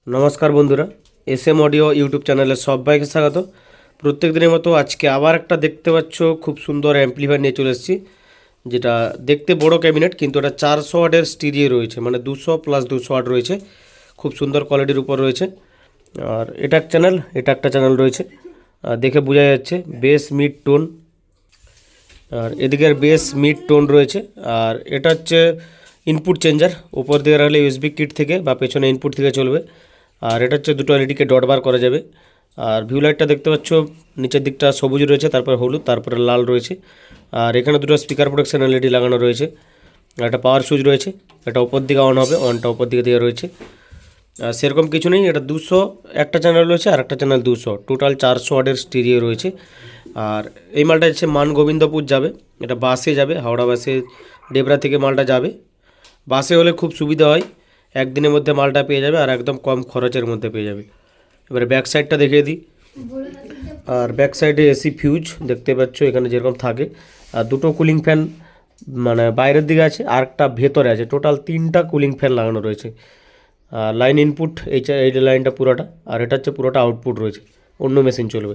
নমস্কার বন্ধুরা, S M audio YouTube চ্যানেলে সবাইকে স্বাগত। প্রত্যেক দিনের মতো আজকে আবার একটা দেখতে পাচ্ছ খুব সুন্দর অ্যাম্পলিফায়ার নিয়ে চলে এসেছি, যেটা দেখতে বড় ক্যাবিনেট, কিন্তু এটা 400 ওয়াটের স্টিরিও রয়েছে, মানে 200 প্লাস 200 ওয়াট রয়েছে। খুব সুন্দর কোয়ালিটির উপর রয়েছে। আর এটা এক চ্যানেল, এটা একটা চ্যানেল রয়েছে, দেখে বোঝা যাচ্ছে বেস মিড টোন। আর এদিকের বেস মিড টোন রয়েছে। আর এটা হচ্ছে ইনপুট চেঞ্জার, উপর দিকে রাখলে ইউএসবি কিট থেকে বা পেছনে ইনপুট থেকে চলবে। আর এটা হচ্ছে দুটো এলইডিকে ডট বার করা যাবে। আর ভিউ লাইটটা দেখতে পাচ্ছ, নিচের দিকটা সবুজ রয়েছে, তারপরে হলুদ, তারপরে লাল রয়েছে। আর এখানে দুটো স্পিকার প্রোটেকশন এলইডি লাগানো রয়েছে। একটা পাওয়ার সুইচ রয়েছে, এটা উপর দিকে অন হবে, অনটা উপর দিকে দিয়ে রয়েছে। আর সেরকম কিছু নেই, এটা 200 একটা চ্যানেল রয়েছে, আর একটা চ্যানেল 200, টোটাল 400 ওয়াটের স্টিরিও রয়েছে। আর এই মালটা হচ্ছে মান গোবিন্দপুর যাবে, এটা বাসে যাবে, হাওড়া বাসে ডেবরা থেকে মালটা যাবে। বাসে হলে খুব সুবিধা হয়, একদিনের মধ্যে মালটা পেয়ে যাবে আর একদম কম খরচের মধ্যে পেয়ে যাবে। এবারে ব্যাক সাইডটা দেখিয়ে দিই। আর ব্যাক সাইডে এসি ফিউজ দেখতে পাচ্ছ এখানে যেরকম থাকে। আর দুটো কুলিং ফ্যান মানে বাইরের দিকে আছে, আর একটা ভেতরে আছে, টোটাল 3টা কুলিং ফ্যান লাগানো রয়েছে। আর লাইন ইনপুট এই লাইনটা পুরোটা, আর এটা হচ্ছে পুরোটা আউটপুট রয়েছে, অন্য মেশিন চলবে।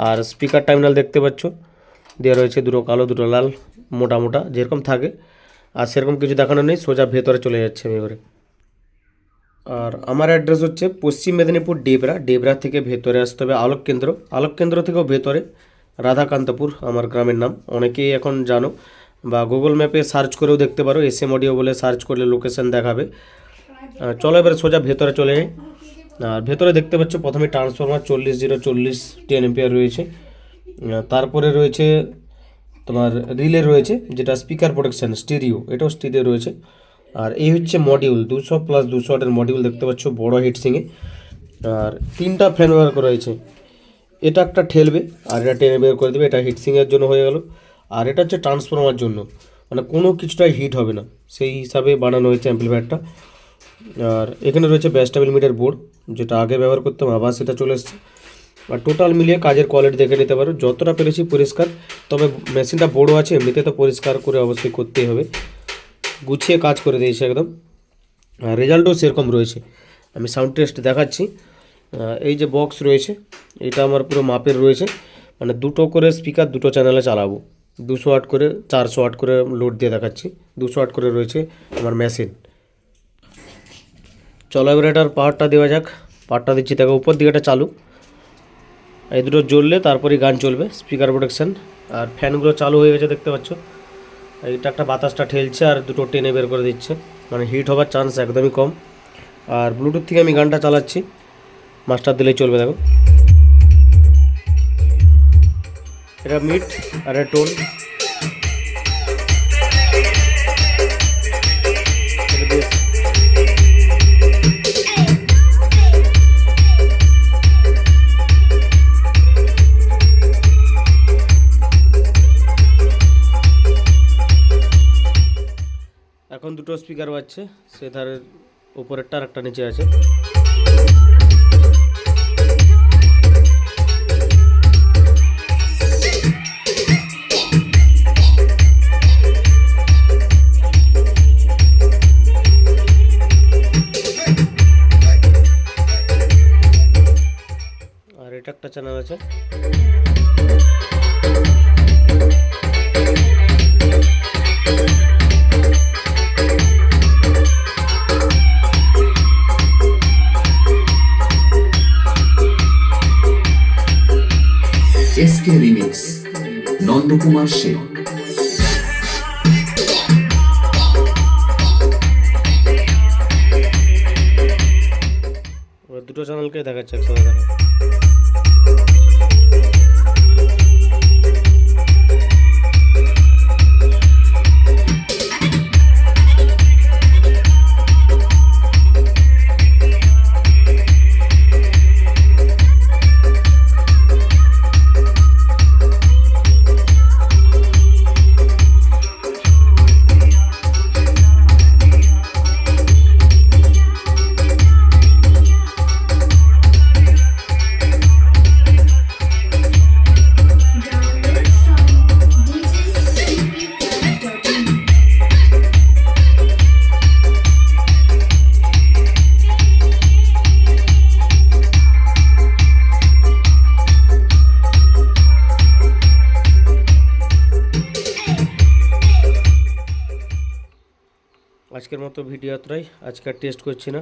আর স্পিকার টার্মিনাল দেখতে পাচ্ছ দেওয়া রয়েছে, দুটো কালো দুটো লাল, মোটা মোটা যেরকম থাকে। আর সেরকম কিছু দেখানো নেই, সোজা ভেতরে চলে যাচ্ছে আমি এবারে। আর আমার অ্যাড্রেস হচ্ছে পশ্চিম মেদিনীপুর ডেবরা, ডেবরা থেকে ভেতরে আসতে হবে আলোক কেন্দ্র, আলোক কেন্দ্র থেকেও ভেতরে রাধাকান্তপুর আমার গ্রামের নাম, অনেকেই এখন জানো, বা গুগল ম্যাপে সার্চ করেও দেখতে পারো, এস এম অডিও বলে সার্চ করলে লোকেশন দেখাবে। চলো এবারে সোজা ভেতরে চলে যাই। আর ভেতরে দেখতে পাচ্ছ প্রথমে ট্রান্সফরমার 40-040 10 এম্পিয়ার রয়েছে। তারপরে রয়েছে তোমার রিলে রয়েছে, যেটা স্পিকার প্রোটেকশন স্টিরিও, এটাও স্টিরিও রয়েছে। আর এই হচ্ছে মডিউল, 200 প্লাস 200 ওয়াটের মডিউল দেখতে পাচ্ছ বড় হিটসিংয়ে। আর 3টা ফ্যান ব্যবহার করা হয়েছে, এটা একটা ঠেলবে আর এটা টেনে বের করে দেবে, এটা হিটসিংয়ের জন্য হয়ে গেল। আর এটা হচ্ছে ট্রান্সফরমার জন্য, মানে কোনো কিছুটাই হিট হবে না, সেই হিসাবে বানানো হয়েছে অ্যাম্পলিফায়ারটা। আর এখানে রয়েছে ব্যাস্টাবিল মিটার বোর্ড, যেটা আগে ব্যবহার করতাম, আবার সেটা চলে এসছে। আর টোটাল মিলিয়ে কাজের কোয়ালিটি দেখে নিতে পারো, যতটা পেরেছি পরিষ্কার। তবে মেশিনটা বড়ো আছে, এমনিতে তো পরিষ্কার করে অবশ্যই করতেই হবে, গুছিয়ে কাজ করে দিয়েছে একদম। আর রেজাল্টও সেরকম রয়েছে, আমি সাউন্ড টেস্ট দেখাচ্ছি। এই যে বক্স রয়েছে, এটা আমার পুরো মাপের রয়েছে, মানে দুটো করে স্পিকার দুটো চ্যানেলে চালাবো, 200 ওয়াট করে 400 ওয়াট করে লোড দিয়ে দেখাচ্ছি, 200 ওয়াট করে রয়েছে আমার মেশিন। চলো এবার এটার পাওয়ারটা দেওয়া যাক। পাওয়ারটা দিচ্ছি, দেখো উপর দিকে এটা চালু, এই দুটো জ্বললে তারপরেই গান চলবে, স্পিকার প্রোটেকশন। আর ফ্যানগুলো চালু হয়ে গেছে দেখতে পাচ্ছ, এটা একটা বাতাসটা ঠেলছে আর দুটো টেনে বের করে দিচ্ছে, মানে হিট হওয়ার চান্স একদমই কম। আর ব্লুটুথ থেকে আমি গানটা চালাচ্ছি, মাস্টার দিলেই চলবে। দেখো এটা মিড আর এটা টোন, এখন দুটো স্পিকার বাজছে, সে ধারের উপরেরটা আর একটা নিচে আছে। আর এটা একটা চ্যানেল আছে। SK remix, Nandakumar Sen. দুটো চ্যানেলকে দেখাচ্ছে একসাথে, দেখা। আজকের মতো ভিডিও এতটাই, আজকে আর টেস্ট করছি না।